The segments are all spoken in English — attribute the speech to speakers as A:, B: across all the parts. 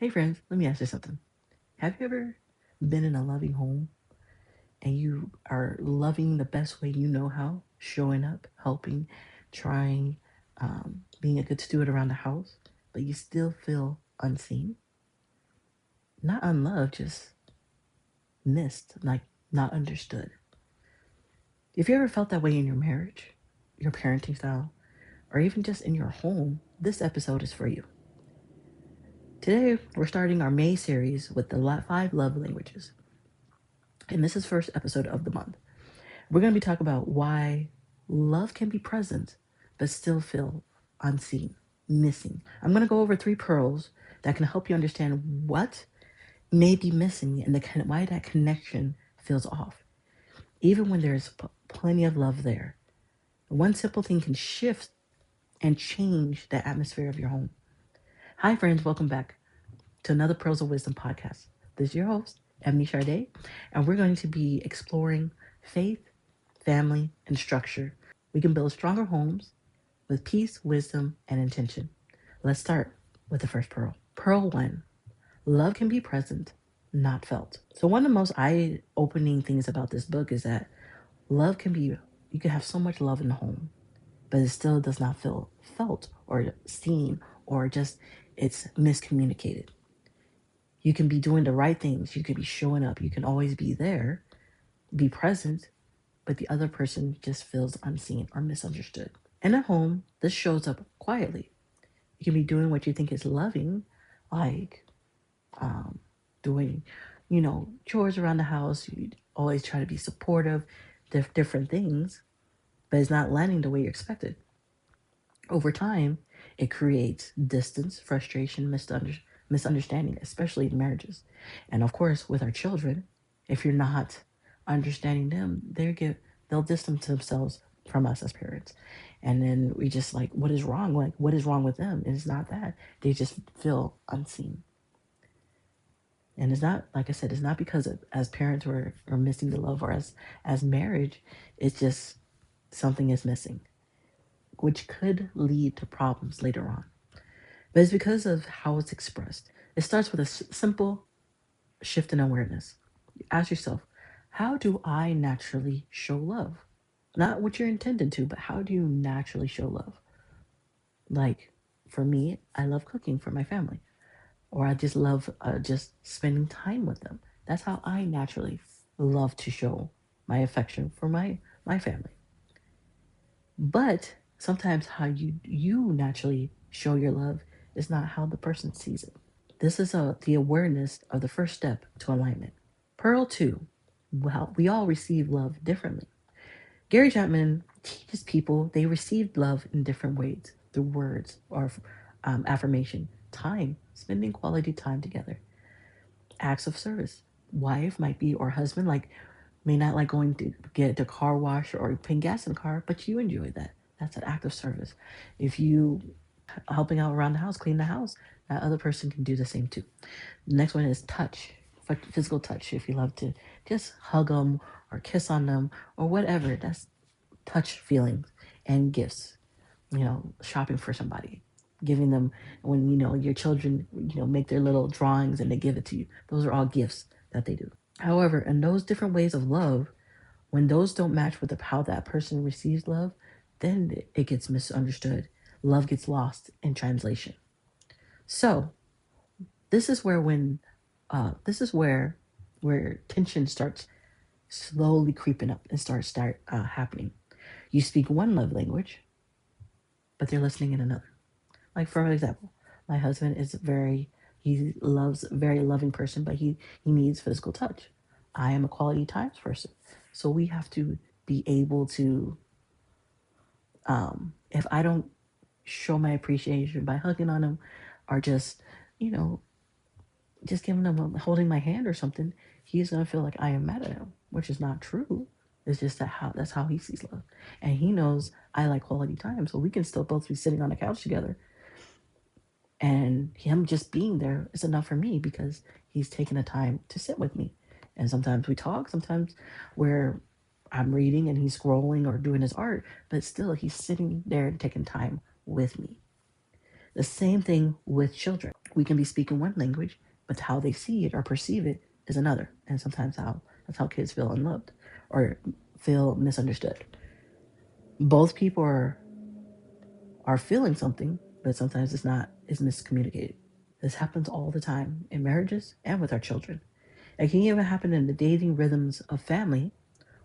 A: Hey friends, let me ask you something. Have you ever been in a loving home and you are loving the best way you know how, showing up, helping, trying, being a good steward around the house, but you still feel unseen? Not unloved, just missed, like not understood. If you ever felt that way in your marriage, your parenting style, or even just in your home, this episode is for you. Today, we're starting our May series with the five love languages. And this is first episode of the month. We're going to be talking about why love can be present but still feel unseen, missing. I'm going to go over three pearls that can help you understand what may be missing and why that connection feels off, even when there's plenty of love there. One simple thing can shift and change the atmosphere of your home. Hi, friends. Welcome back to another Pearls of Wisdom podcast. This is your host, Ebony Sade, and we're going to be exploring faith, family, and structure. We can build stronger homes with peace, wisdom, and intention. Let's start with the first pearl. Pearl one: love can be present, not felt. So, one of the most eye opening things about this book is that you can have so much love in the home, but it still does not feel felt or seen or just it's miscommunicated. You can be doing the right things, you can be showing up, you can always be there, be present, but the other person just feels unseen or misunderstood. And at home, this shows up quietly. You can be doing what you think is loving, like um, doing, chores around the house. You always try to be supportive, different things, but it's not landing the way you expected. Over time, it creates distance, frustration, misunderstanding, especially in marriages. And of course, with our children, if you're not understanding them, they'll distance themselves from us as parents. And then we just like, what is wrong? Like, what is wrong with them? And it's not that. They just feel unseen. And it's not, like I said, it's not because as parents we're missing the love or as marriage, it's just something is missing, which could lead to problems later on. But it's because of how it's expressed. It starts with a simple shift in awareness. Ask yourself, how do I naturally show love? Not what you're intended to, but how do you naturally show love? Like for me, I love cooking for my family, or I just love just spending time with them. That's how I naturally love to show my affection for my family. But sometimes how you naturally show your love is not how the person sees it. This is the awareness of the first step to alignment. Pearl 2. Well, we all receive love differently. Gary Chapman teaches people they receive love in different ways through words or affirmation, time, spending quality time together, acts of service. Wife might be, or husband, like, may not like going to get the car wash or putting gas in the car, but you enjoy that. That's an act of service. If you helping out around the house, clean the house, that other person can do the same too. The next one is touch, physical touch. If you love to just hug them or kiss on them or whatever, that's touch feelings. And gifts, shopping for somebody, giving them when your children make their little drawings and they give it to you. Those are all gifts that they do. However, in those different ways of love, when those don't match with how that person receives love, then it gets misunderstood. Love gets lost in translation. So this is where when this is where tension starts slowly creeping up and start happening. You speak one love language, but they're listening in another. Like for example, my husband is he loves very loving person, but he needs physical touch. I am a quality times person, so we have to be able to. If I don't show my appreciation by hugging on him, or just you know just giving him holding my hand or something, he's gonna feel like I am mad at him, which is not true. It's just that's how he sees love, and he knows I like quality time, so we can still both be sitting on the couch together, and him just being there is enough for me because he's taking the time to sit with me. And sometimes we talk, sometimes where I'm reading and he's scrolling or doing his art, but still he's sitting there and taking time with me. The same thing with children. We can be speaking one language, but how they see it or perceive it is another. And sometimes that's how kids feel unloved or feel misunderstood. Both people are feeling something, but sometimes it's not, it's miscommunicated. This happens all the time in marriages and with our children. It can even happen in the dating rhythms of family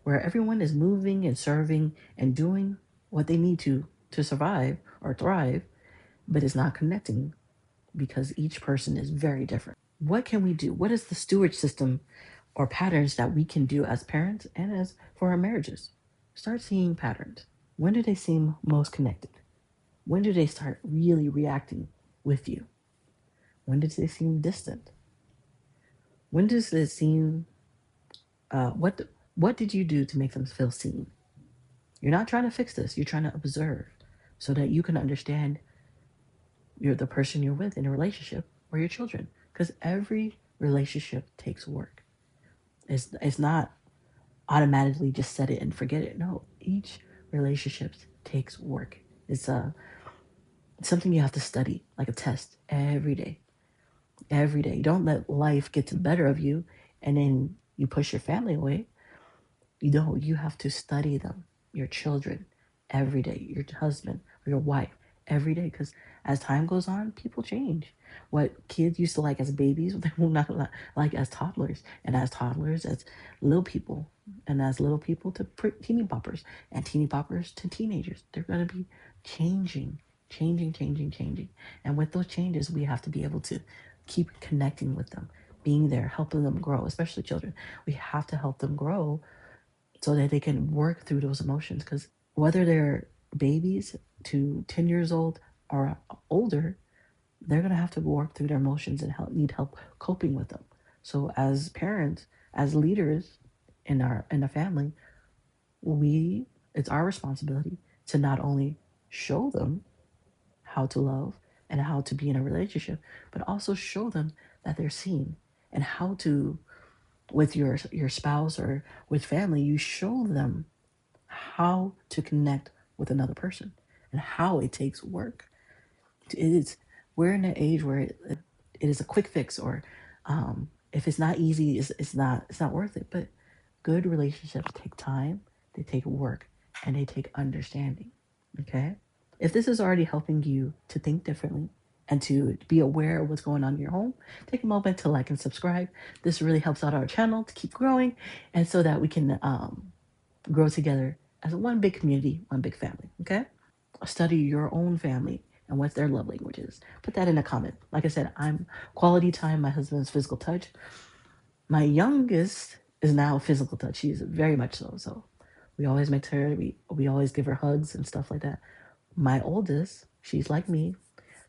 A: where everyone is moving and serving and doing what they need to survive or thrive, but it's not connecting because each person is very different. What can we do? What is the steward system or patterns that we can do as parents and as for our marriages? Start seeing patterns. When do they seem most connected? When do they start really reacting with you? When does they seem distant? When does it seem what did you do to make them feel seen? You're not trying to fix this. You're trying to observe so that you can understand you're the person you're with in a relationship or your children. Because every relationship takes work. It's not automatically just set it and forget it. No, each relationship takes work. It's something you have to study, like a test, every day. Every day. Don't let life get to the better of you and then you push your family away. You don't. You have to study them, your children, every day, your husband or your wife, every day. Because as time goes on, people change. What kids used to like as babies, they will not like as toddlers, and as toddlers, as little people, and as little people to teeny poppers, and teeny poppers to teenagers. They're going to be changing, changing. And with those changes, we have to be able to keep connecting with them, being there, helping them grow, especially children. We have to help them grow so that they can work through those emotions. Because whether they're babies to 10 years old or older, they're going to have to work through their emotions and need help coping with them. So as parents, as leaders in the family, we it's our responsibility to not only show them how to love and how to be in a relationship, but also show them that they're seen and how to with your spouse or with family, you show them how to connect with another person and how it takes work. It is we're in an age where it is a quick fix, or if it's not easy, it's not worth it. But good relationships take time, they take work, and they take understanding. Okay, if this is already helping you to think differently and to be aware of what's going on in your home, take a moment to like and subscribe. This really helps out our channel to keep growing, and so that we can grow together as one big community, one big family. Okay? Study your own family and what their love language is. Put that in a comment. Like I said, I'm quality time, my husband's physical touch. My youngest is now physical touch. She's very much so. So we always make her, we always give her hugs and stuff like that. My oldest, she's like me.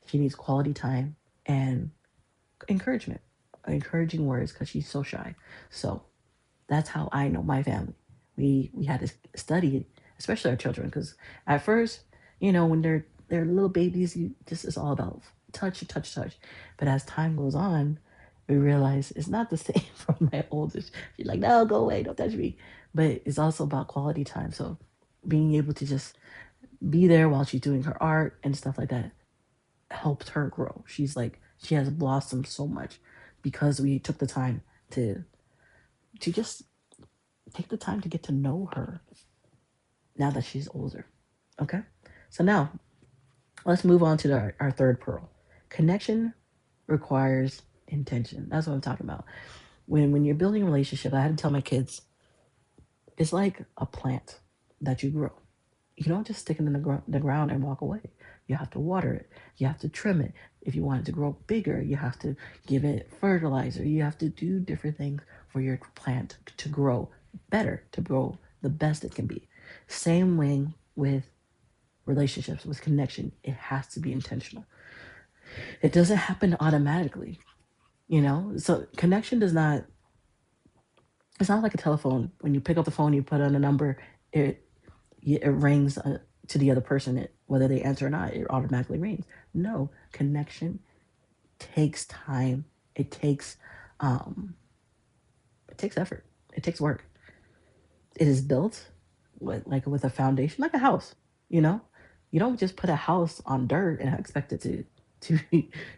A: She needs quality time and encouragement, encouraging words because she's so shy. So that's how I know my family. We had to study, especially our children, because at first, when they're little babies, you this is all about touch, touch, touch. But as time goes on, we realize it's not the same for my oldest. She's like, no, go away, don't touch me. But it's also about quality time. So being able to just be there while she's doing her art and stuff like that helped her grow. She has blossomed so much because we took the time to just take the time to get to know her now that she's older. Okay? So now let's move on to our third pearl. Connection requires intention. That's what I'm talking about. When you're building a relationship, I had to tell my kids, it's like a plant that you grow. You don't just stick it in the ground and walk away. You have to water it. You have to trim it. If you want it to grow bigger, you have to give it fertilizer. You have to do different things for your plant to grow better, to grow the best it can be. Same way with relationships, with connection. It has to be intentional. It doesn't happen automatically. So connection does not, it's not like a telephone. When you pick up the phone, you put on a number, it it rings to the other person, whether they answer or not, it automatically rings. No, connection takes time. Um, it takes effort. It takes work. It is built with a foundation, like a house. You know, you don't just put a house on dirt and expect it to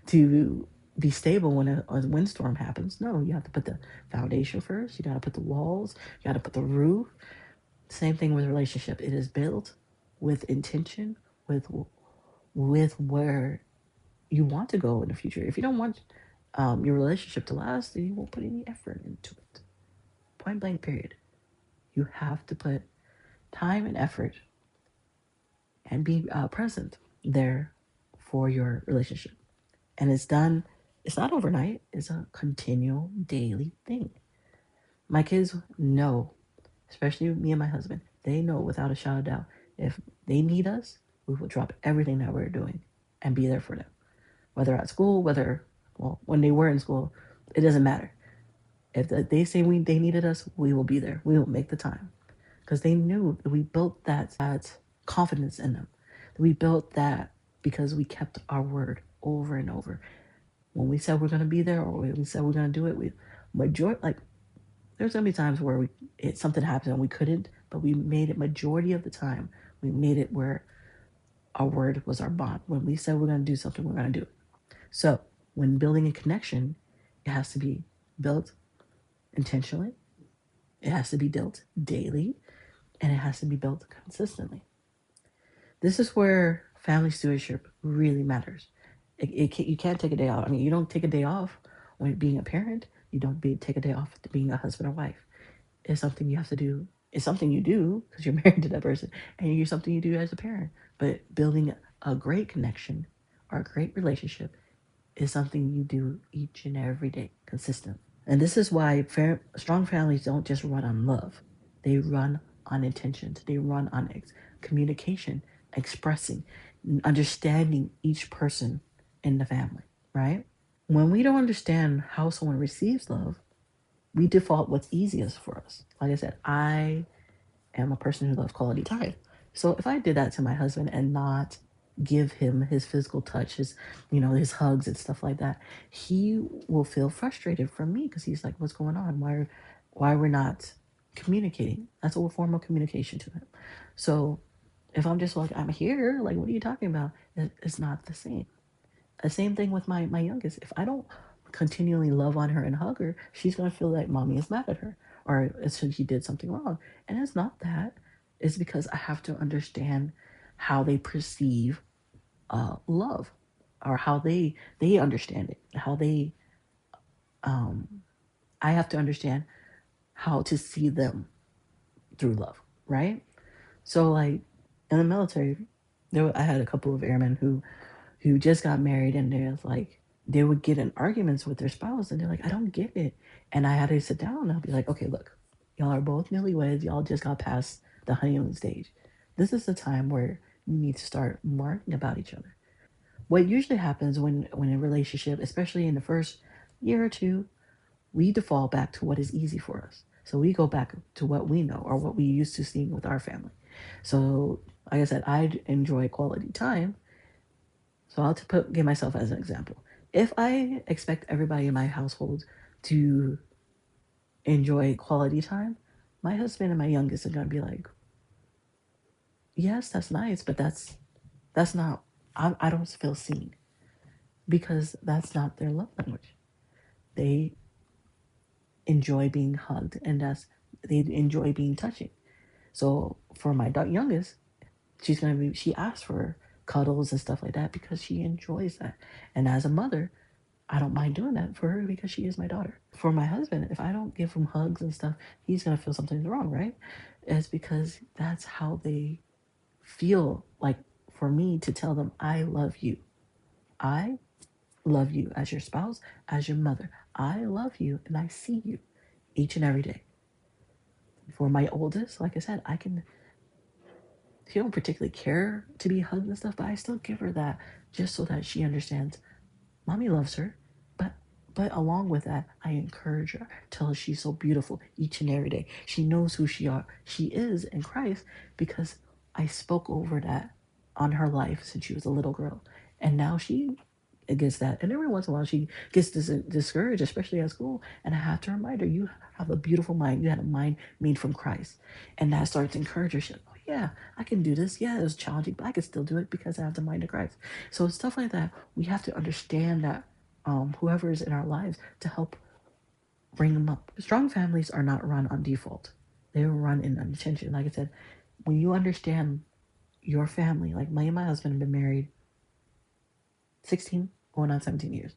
A: to be stable when a windstorm happens. No, you have to put the foundation first. You got to put the walls. You got to put the roof. Same thing with relationship. It is built with intention, with where you want to go in the future. If you don't want your relationship to last, then you won't put any effort into it. Point blank. Period. You have to put time and effort and be present there for your relationship. And it's done. It's not overnight. It's a continual daily thing. My kids know, especially me and my husband, they know without a shadow of doubt, if they need us, we will drop everything that we're doing and be there for them. Whether at school, well, when they were in school, it doesn't matter. If they say they needed us, we will be there. We will make the time. Because they knew that we built that confidence in them. We built that because we kept our word over and over. When we said we're going to be there, or when we said we're going to do it, like there's gonna be times where something happened and we couldn't, but we made it majority of the time. We made it where our word was our bond. When we said we're gonna do something, we're gonna do it. So when building a connection, it has to be built intentionally. It has to be built daily, and it has to be built consistently. This is where family stewardship really matters. You can't take a day off. I mean, you don't take a day off when being a parent. You don't take a day off to being a husband or wife. It's something you have to do. It's something you do because you're married to that person, and you're something you do as a parent. But building a great connection or a great relationship is something you do each and every day, consistent. And this is why strong families don't just run on love; they run on intentions. They run on communication, expressing, understanding each person in the family. Right? When we don't understand how someone receives love, we default what's easiest for us. Like I said, I am a person who loves quality time. So if I did that to my husband and not give him his physical touch, his hugs and stuff like that, he will feel frustrated from me because he's like, "What's going on? Why we're not communicating?" That's a form of communication to him. So if I'm just like, "I'm here," like, "What are you talking about?" It's not the same. The same thing with my youngest. If I don't continually love on her and hug her, she's gonna feel like mommy is mad at her or she did something wrong. And it's not that. It's because I have to understand how they perceive love, or how they understand it. I have to understand how to see them through love, right? So like in the military, I had a couple of airmen who just got married, and they're like, they would get in arguments with their spouse, and they're like, "I don't get it." And I had to sit down and I'll be like, "Okay, look, y'all are both newlyweds. Y'all just got past the honeymoon stage. This is the time where you need to start learning about each other." What usually happens when in a relationship, especially in the first year or two, we default back to what is easy for us. So we go back to what we know or what we used to seeing with our family. So like I said, I enjoy quality time. So give myself as an example. If I expect everybody in my household to enjoy quality time, my husband and my youngest are gonna be like, "Yes, that's nice, but that's not. I don't feel seen because that's not their love language. They enjoy being hugged, and they enjoy being touching. So for my youngest, she asks for cuddles and stuff like that because she enjoys that. And as a mother, I don't mind doing that for her because she is my daughter. For my husband, if I don't give him hugs and stuff, he's gonna feel something's wrong, right? It's because that's how they feel like, for me to tell them I love you. I love you as your spouse, as your mother. I love you and I see you each and every day. For my oldest, like I said, she don't particularly care to be hugged and stuff, but I still give her that just so that she understands mommy loves her. But along with that, I encourage her, tell her she's so beautiful each and every day. She knows who she is in Christ because I spoke over that on her life since she was a little girl. And now she gets that. And every once in a while she gets discouraged, especially at school. And I have to remind her, you have a beautiful mind. You had a mind made from Christ. And that starts to encourage her. She's like, "Oh yeah, I can do this. Yeah, it was challenging, but I can still do it because I have the mind of Christ." So stuff like that, we have to understand that whoever is in our lives to help bring them up. Strong families are not run on default. They run in intention. Like I said, when you understand your family, like me and my husband have been married 16, going on 17 years.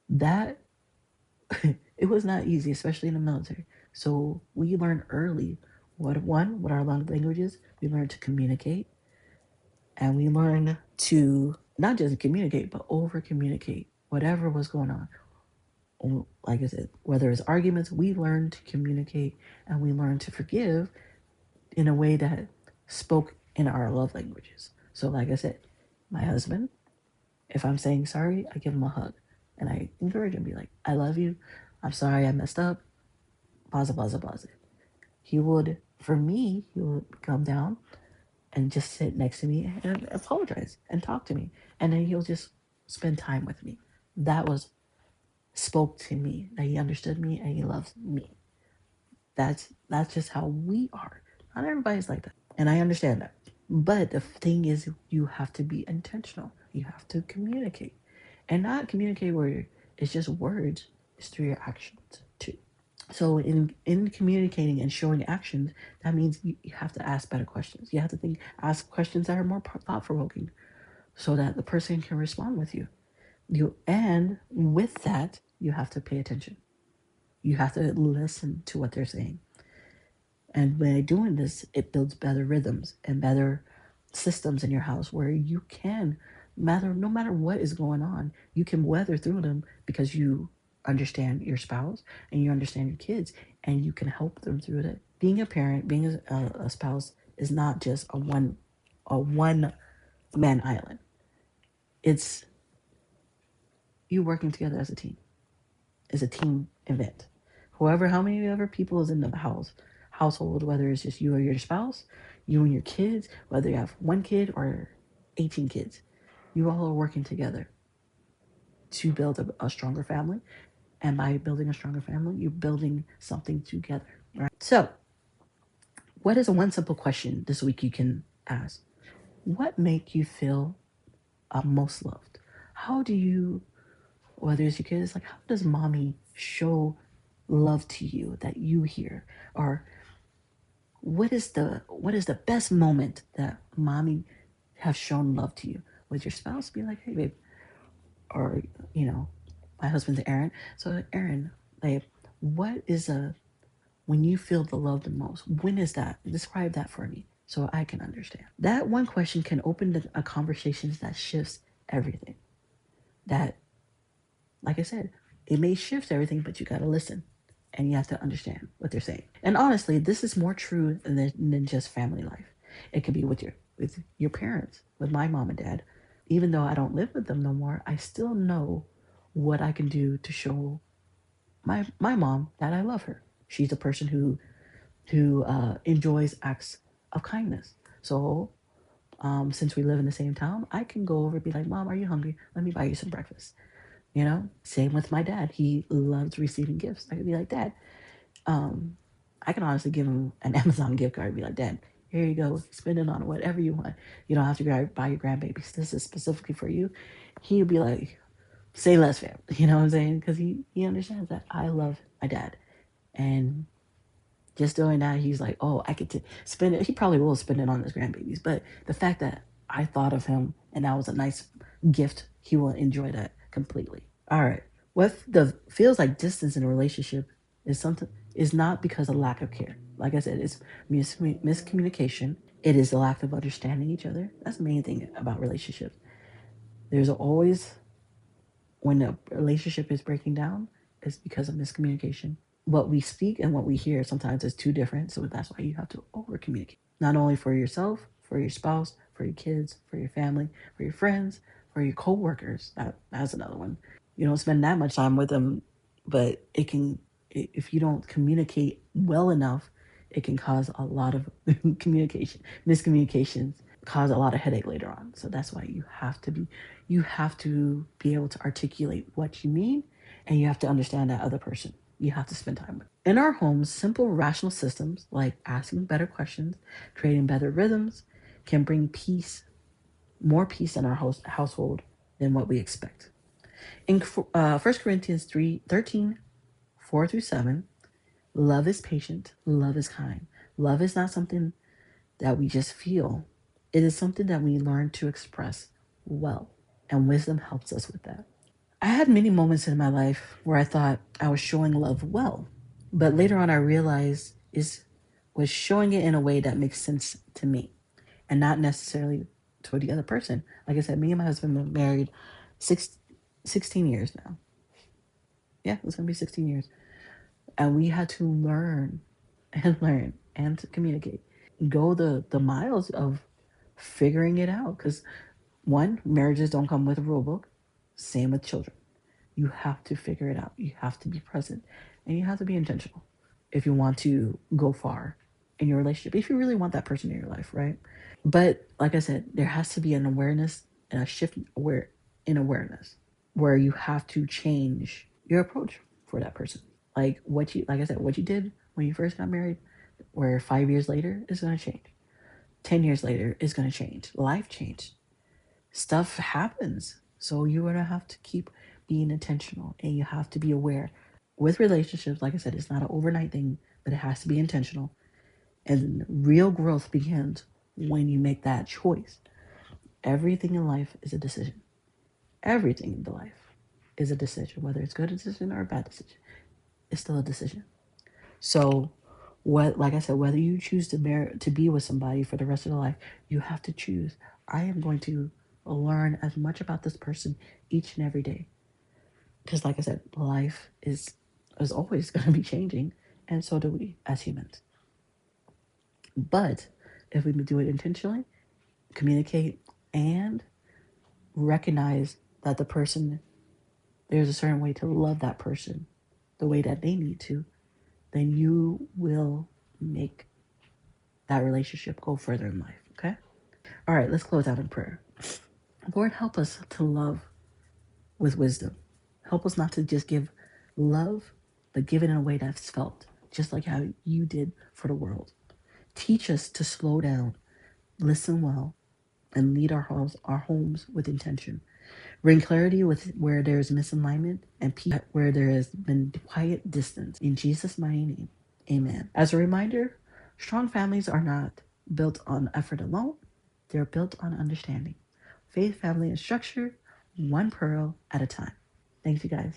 A: That it was not easy, especially in the military. So we learned early what our love language is. We learned to communicate, and we learned to not just communicate, but over communicate whatever was going on. Like I said, whether it's arguments, we learned to communicate and we learned to forgive in a way that spoke in our love languages. So, like I said, my husband, if I'm saying sorry, I give him a hug and I encourage him, be like, I love you. I'm sorry I messed up. Blah, blah, blah, blah. He would, for me, he would come down and just sit next to me and apologize and talk to me. And then he'll just spend time with me. That was spoke to me, that he understood me and he loves me. That's just how we are. Not everybody's like that. And I understand that. But the thing is you have to be intentional. You have to communicate. And not communicate where it's just words, it's through your actions too. So in communicating and showing actions, that means you have to ask better questions. You have to ask questions that are more thought provoking, so that the person can respond with you. And with that, you have to pay attention. You have to listen to what they're saying. And by doing this, it builds better rhythms and better systems in your house where you can, no matter what is going on, you can weather through them because you understand your spouse and you understand your kids and you can help them through it. Being a parent, being a spouse is not just a one man island. It's you working together as a team. It's a team event. How many other people is in the household, whether it's just you or your spouse, you and your kids, whether you have one kid or 18 kids, you all are working together to build a stronger family. And by building a stronger family, you're building something together, right? So, what is a one simple question this week you can ask? What make you feel most loved? How do you, whether it's your kids, like how does mommy show love to you that you hear? Or what is the best moment that mommy have shown love to you? With your spouse, be like, hey babe, or my husband's Aaron. So Aaron, babe, what is a when you feel the love the most? When is that? Describe that for me so I can understand. That one question can open a conversation that shifts everything. That, like I said, it may shift everything, but you gotta listen and you have to understand what they're saying. And honestly, this is more true than just family life. It could be with your parents, with my mom and dad. Even though I don't live with them no more, I still know what I can do to show my mom that I love her. She's a person who enjoys acts of kindness. So since we live in the same town, I can go over and be like, Mom, are you hungry? Let me buy you some breakfast. Same with my dad. He loves receiving gifts. I could be like, Dad, um, I can honestly give him an Amazon gift card and be like, Dad, here you go. Spend it on whatever you want. You don't have to buy your grandbabies. This is specifically for you. He'll be like, say less, fam. You know what I'm saying? Because he understands that I love my dad. And just doing that, he's like, oh, I get to spend it. He probably will spend it on his grandbabies. But the fact that I thought of him and that was a nice gift, he will enjoy that completely. All right. What the feels like distance in a relationship is not because of lack of care. Like I said, it's miscommunication. It is the lack of understanding each other. That's the main thing about relationships. There's always when a relationship is breaking down, it's because of miscommunication. What we speak and what we hear sometimes is too different. So that's why you have to over communicate. Not only for yourself, for your spouse, for your kids, for your family, for your friends, for your coworkers. That's another one. You don't spend that much time with them, but if you don't communicate well enough, it can cause a lot of miscommunications, cause a lot of headache later on. So that's why you have to be able to articulate what you mean, and you have to understand that other person. You have to spend time with. In our homes, simple rational systems like asking better questions, creating better rhythms, can bring peace, more peace in our household than what we expect. In 1 Corinthians 4 through 7, love is patient, love is kind. Love is not something that we just feel, it is something that we learn to express well, and wisdom helps us with that. I had many moments in my life where I thought I was showing love well, but later on I realized is was showing it in a way that makes sense to me and not necessarily to the other person. Like I said, me and my husband have been married six, 16 years now. Yeah, it's going to be 16 years. And we had to learn and to communicate. Go the miles of figuring it out. Because one, marriages don't come with a rule book. Same with children. You have to figure it out. You have to be present. And you have to be intentional if you want to go far in your relationship. If you really want that person in your life, right? But like I said, there has to be an awareness and a shift in awareness where you have to change your approach for that person. Like I said, what you did when you first got married, where 5 years later is gonna change. 10 years later is gonna change. Life changed. Stuff happens. So you're gonna have to keep being intentional and you have to be aware. With relationships, like I said, it's not an overnight thing, but it has to be intentional. And real growth begins when you make that choice. Everything in life is a decision. Everything in the life is a decision, whether it's a good decision or a bad decision. It's still a decision. So, like I said, whether you choose to be with somebody for the rest of their life, you have to choose. I am going to learn as much about this person each and every day, because, like I said, life is always going to be changing, and so do we as humans. But if we do it intentionally, communicate, and recognize that the person, there's a certain way to love that person the way that they need to, then you will make that relationship go further in life. Okay? All right, let's close out in prayer. Lord, help us to love with wisdom. Help us not to just give love, but give it in a way that's felt, just like how you did for the world. Teach us to slow down, listen well, and lead our homes with intention. Bring clarity with where there is misalignment and peace where there has been quiet distance. In Jesus' mighty name, amen. As a reminder, strong families are not built on effort alone, they're built on understanding. Faith, family, and structure, one pearl at a time. Thanks, you guys.